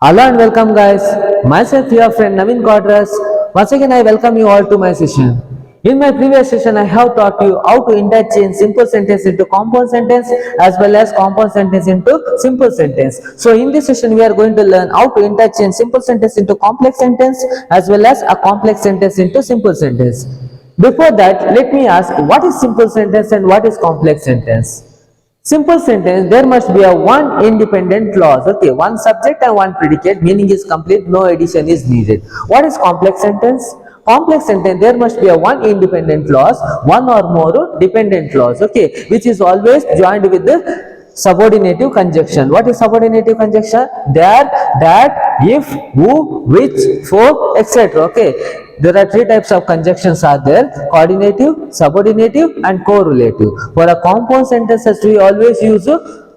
Hello and welcome guys. Myself your friend Naveen Quadras. Once again I welcome you all to my session. In my previous session I have taught you how to interchange simple sentence into compound sentence as well as compound sentence into simple sentence. So in this session we are going to learn how to interchange simple sentence into complex sentence as well as a complex sentence into simple sentence. Before that, let me ask, what is simple sentence and what is complex sentence? Simple sentence, there must be a one independent clause. Okay, one subject and one predicate, meaning is complete, no addition is needed. What is complex sentence? Complex sentence, there must be a one independent clause, one or more dependent clause, okay, which is always joined with the subordinative conjunction. What is subordinative conjunction? There, that, if, who, which, for, etc. Okay, there are three types of conjunctions are there: coordinative, subordinative and correlative. For a compound sentences we always use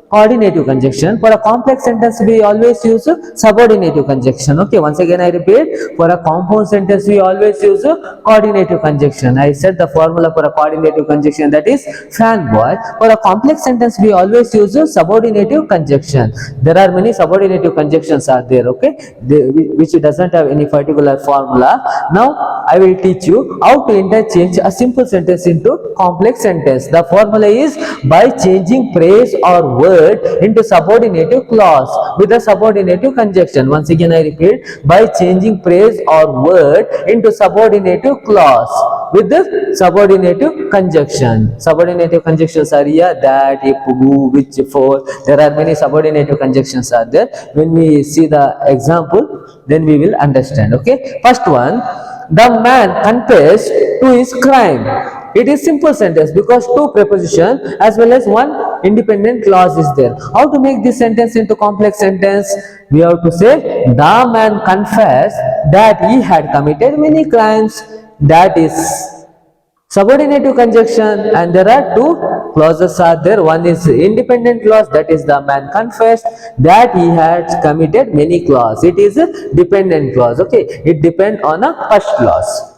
coordinative conjunction. For a complex sentence we always use subordinative conjunction. Okay, once again I repeat, for a compound sentence we always use coordinative conjunction. I said the formula for a coordinative conjunction, that is fanboy. For a complex sentence we always use subordinative conjunction. There are many subordinative conjunctions are there, okay, which doesn't have any particular formula. Now I will teach you how to interchange a simple sentence into complex sentence. The formula is by changing phrase or word into subordinative clause with a subordinative conjunction. Once again I repeat, by changing phrase or word into subordinative clause with the subordinative conjunction. Subordinative conjunctions are here: that, if, who, which, for. There are many subordinative conjunctions are there. When we see the example, then we will understand. Okay, first one, the man confessed to his crime. It is simple sentence because two preposition as well as one independent clause is there. How to make this sentence into complex sentence? We have to say the man confessed that he had committed many crimes. That is subordinative conjunction, and there are two clauses are there. One is independent clause, that is the man confessed that he had committed many clause. It is a dependent clause. Okay, it depends on a first clause.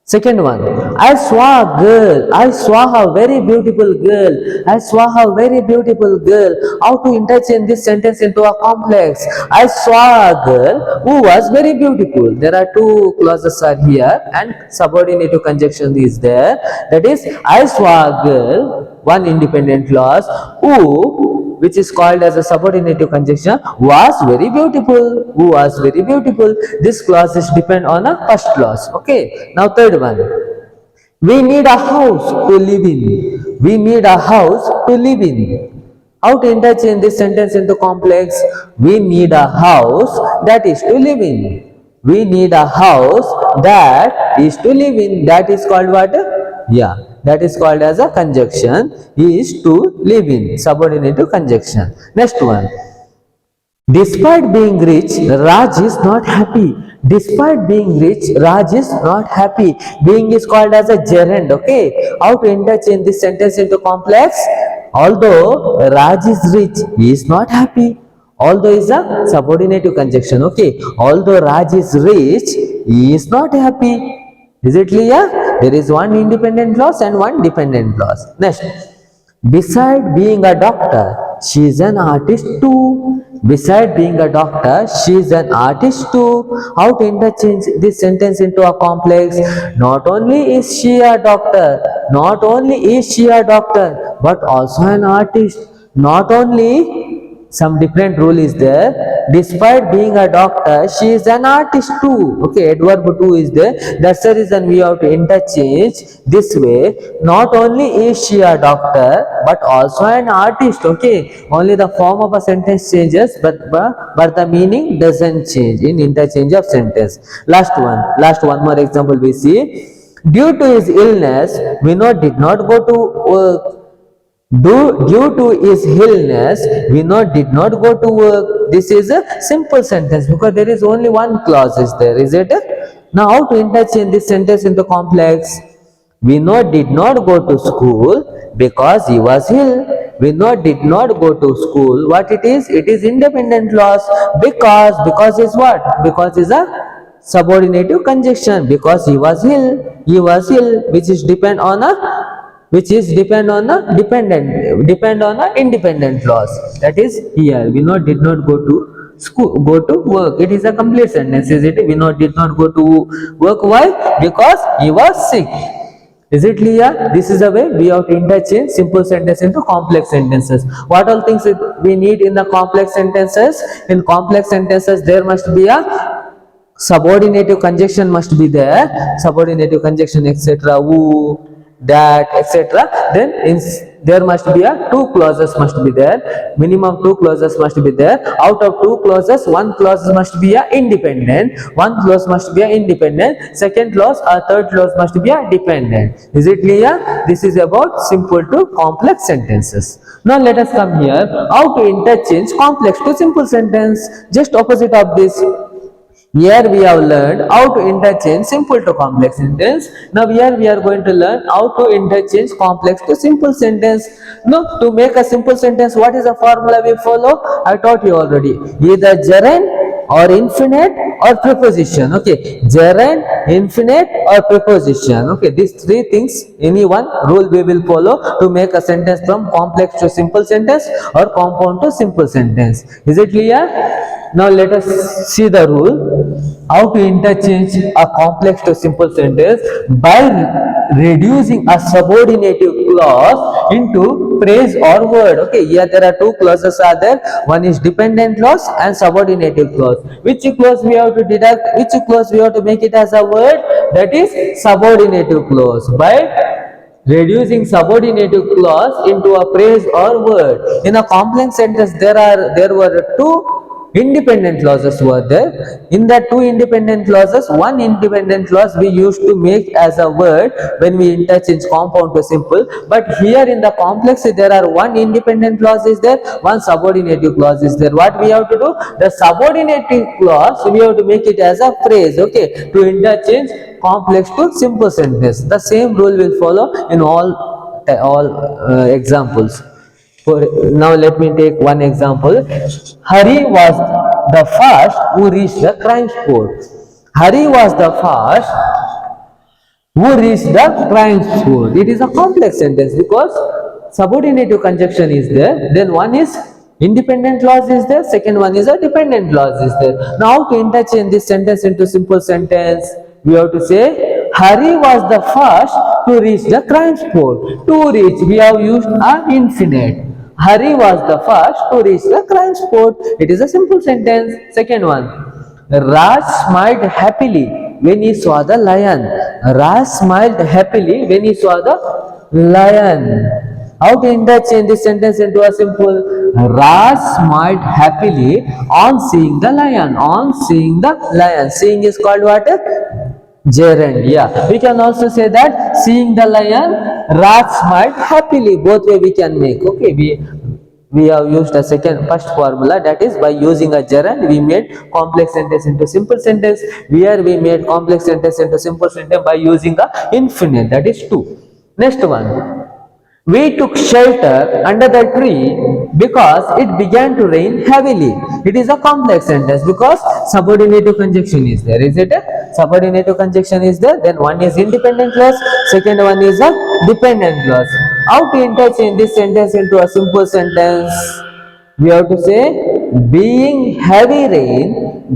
Second one, I saw a girl. I saw a very beautiful girl. I saw a very beautiful girl. How to interchange this sentence into a complex? I saw a girl who was very beautiful. There are two clauses are here and subordinative conjunction is there. That is, I saw a girl, one independent clause, who, which is called as a subordinative conjunction, was very beautiful. Who was very beautiful. This clause is depend on a first clause. Okay, now third one, we need a house to live in. We need a house to live in. How to interchange this sentence into complex? We need a house that is to live in. We need a house that is to live in. That is called what? Yeah, that is called as a conjunction. He is to live in, subordinative conjunction. Next one, despite being rich, Raj is not happy. Despite being rich, Raj is not happy. Being is called as a gerund. Okay, how to interchange this sentence into complex? Although Raj is rich, he is not happy. Although is a subordinative conjunction. Okay, although Raj is rich, he is not happy. Is it clear? There is one independent clause and one dependent clause. Next, beside being a doctor, she is an artist too. Beside being a doctor, she is an artist too. How to interchange this sentence into a complex? Not only is she a doctor, not only is she a doctor, but also an artist. Not only, some different rule is there. Despite being a doctor, she is an artist too. Okay, adverb too is there. That's the reason we have to interchange this way. Not only is she a doctor, but also an artist. Okay, only the form of a sentence changes, but the meaning doesn't change in interchange of sentence. Last one more example we see. Due to his illness, Vinod did not go to work. Due to his illness, Vinod did not go to work. This is a simple sentence because there is only one clause is there, is it? Now how to interchange this sentence into complex? Vinod did not go to school because he was ill. Vinod did not go to school. What it is? It is independent clause. Because is what? Because is a subordinative conjunction. Because he was ill. He was ill, which is depend on a independent clause. That is here, Vinod did not go to school, go to work. It is a complete sentence, is it? Vinod did not go to work. Why? Because he was sick. Is it clear? This is the way we have to interchange simple sentence into complex sentences. What all things we need in the complex sentences? In complex sentences, there must be a subordinative conjunction must be there. Subordinative conjunction, etc. Who, that, etc. Then there must be a two clauses must be there. Minimum two clauses must be there. Out of two clauses, one clause must be a independent. One clause must be a independent. Second clause or third clause must be a dependent. Is it clear? This is about simple to complex sentences. Now let us come here. How to interchange complex to simple sentence. Just opposite of this. Here we have learned how to interchange simple to complex sentence. Now here we are going to learn how to interchange complex to simple sentence. Now to make a simple sentence, what is the formula we follow? I taught you already. Either gerund or infinite or preposition. Okay, gerund, infinite or preposition. Okay, these three things, any one rule we will follow to make a sentence from complex to simple sentence or compound to simple sentence. Is it clear? Now let us see the rule. How to interchange a complex to simple sentence by reducing a subordinative clause into phrase or word. Okay, here there are two clauses are there. One is dependent clause and subordinative clause. Which clause we have to deduct? Which clause we have to make it as a word? That is subordinative clause. By reducing subordinative clause into a phrase or word. In a complex sentence, there were two independent clauses were there. In that two independent clauses, one independent clause we used to make as a word when we interchange compound to simple. But here in the complex, there are one independent clause is there, one subordinative clause is there. What we have to do? The subordinative clause we have to make it as a phrase. Okay, to interchange complex to simple sentence. The same rule will follow in all examples. Now let me take one example. Hari was the first who reached the crime spot. Hari was the first who reached the crime spot. It is a complex sentence because subordinative conjunction is there. Then one is independent clause is there. Second one is a dependent clause is there. Now to interchange this sentence into simple sentence, we have to say Hari was the first to reach the crime spot. To reach, we have used an infinite. Hari was the first to reach the crime spot. It is a simple sentence. Second one. Raj smiled happily when he saw the lion. Raj smiled happily when he saw the lion. How to interchange this sentence into a simple? Raj smiled happily on seeing the lion. On seeing the lion. Seeing is called what? Gerund. Yeah, we can also say that seeing the lion, Raj smiled happily. Both way we can make. Okay, we have used a first formula, that is by using a gerund we made complex sentence into simple sentence. Here we made complex sentence into simple sentence by using a infinite, that is 2. Next one. We took shelter under the tree because it began to rain heavily. It is a complex sentence because subordinative conjunction is there. Is it? Subordinative conjunction is there. Then one is independent clause. Second one is a dependent clause. How to interchange this sentence into a simple sentence? We have to say, being heavy rain,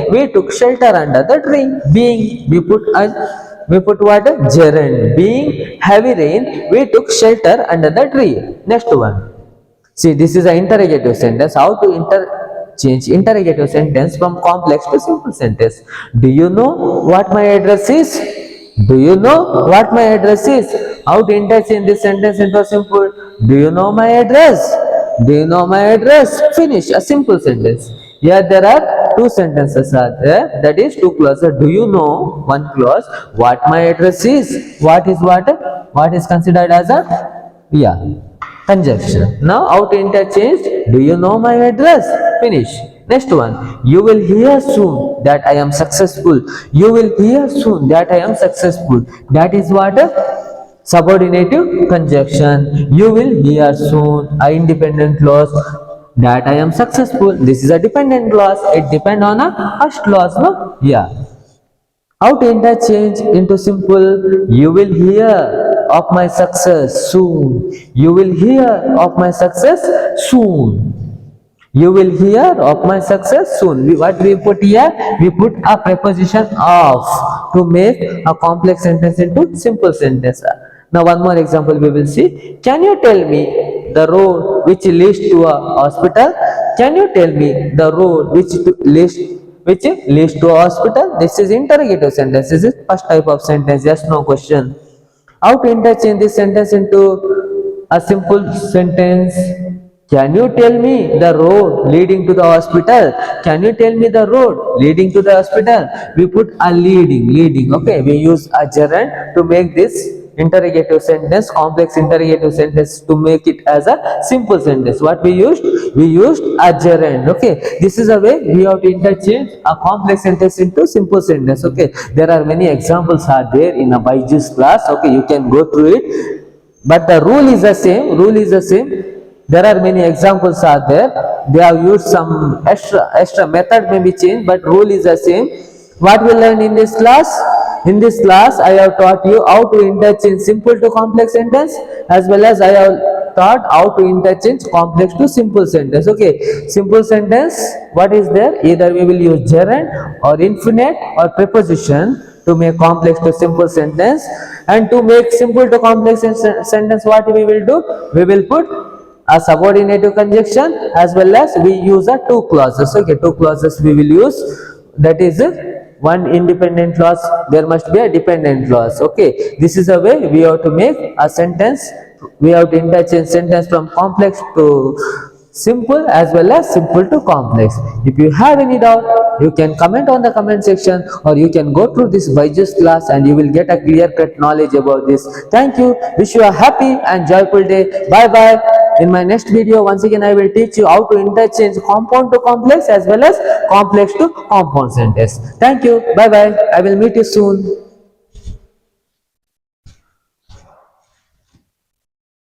we took shelter under the tree. Being, we put what? Gerund. Being heavy rain, we took shelter under the tree. Next one. See, this is an interrogative sentence. How to interchange interrogative sentence from complex to simple sentence? Do you know what my address is? Do you know what my address is? How to interchange this sentence into a simple? Do you know my address? Do you know my address? Finish. A simple sentence. Here there are two sentences are there, that is two clauses. Do you know? One clause. What my address is? What is what? What is considered as a conjunction. Now how to interchange? Do you know my address? Finish. Next one. You will hear soon that I am successful. You will hear soon that I am successful. That is what? Subordinative conjunction. You will hear soon. A independent clause. That I am successful. This is a dependent clause. It depends on a first clause, no? Yeah. How to interchange into simple? You will hear of my success soon. You will hear of my success soon. You will hear of my success soon. What we put here? We put a preposition of to make a complex sentence into simple sentence. Now one more example we will see. Can you tell me the road which leads to a hospital? Can you tell me the road which leads to a hospital? This is interrogative sentence. This is first type of sentence. Yes, no question. How to interchange this sentence into a simple sentence? Can you tell me the road leading to the hospital? Can you tell me the road leading to the hospital? We put a leading, okay? We use a gerund to make this interrogative sentence, complex interrogative sentence, to make it as a simple sentence. What we used? We used a gerund, okay? This is a way we have to interchange a complex sentence into simple sentence, okay? There are many examples are there in a Byju's class, okay? You can go through it, but the rule is the same. There are many examples are there. They have used some extra method may be changed, but rule is the same. What we learned in this class? In this class I have taught you how to interchange simple to complex sentence, as well as I have taught how to interchange complex to simple sentence. Okay, simple sentence, what is there? Either we will use gerund or infinite or preposition to make complex to simple sentence. And to make simple to complex sentence, what we will do? We will put a subordinative conjunction, as well as we use a two clauses. Okay, two clauses we will use. That is one independent clause, there must be a dependent clause. Okay, this is a way we have to make a sentence. We have to interchange sentence from complex to simple, as well as simple to complex. If you have any doubt, you can comment on the comment section, or you can go through this Byju's class and you will get a clear cut knowledge about this. Thank you. Wish you a happy and joyful day. Bye bye. In my next video, once again I will teach you how to interchange compound to complex, as well as complex to compound sentence. Thank you. Bye bye. I will meet you soon.